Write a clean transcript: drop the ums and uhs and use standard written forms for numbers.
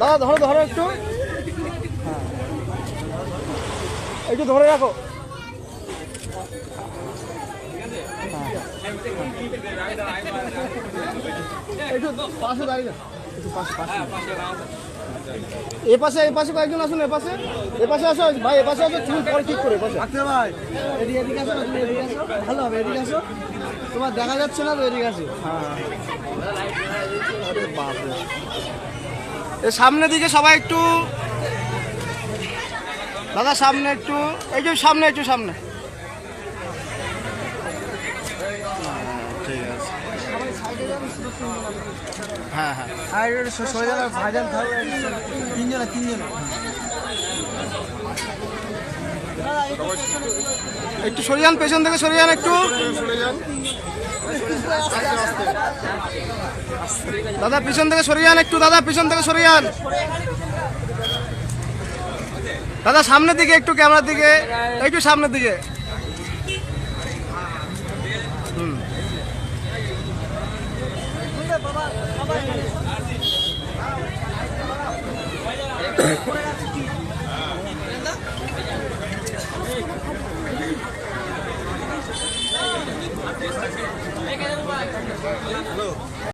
দাদা ধরো ধরো একটু, একটু ধরে রাখো। একটু পাশে দাঁড়িয়ে, একটু পাশে পাশে, এপাশে কয়েকজন আসুন, এপাশে আসো ভাই, এপাশে আসো, চুল পরে ঠিক করে এপাশে ভাই, এদিকে আসো, এদিকে আসো, ভালো হবে, এদিকে আসো, তোমার দেখা যাচ্ছে না তো, এদিকে আসো। আরে বাপরে, এর সামনের দিকে সবাই একটু, দাদা সামনে একটু, এই যে সামনে একটু সামনে, ঠিক আছে। হ্যাঁ হ্যাঁ, আর ভাইজান তিনজনে একটু সরে যান, পেছন থেকে সরে যান একটু, দাদা পিছন থেকে সরে যান একটু, দাদা পিছন থেকে সরে যান, দাদা সামনের দিকে একটু, ক্যামেরার দিকে একটু, সামনের দিকে। হ্যালো।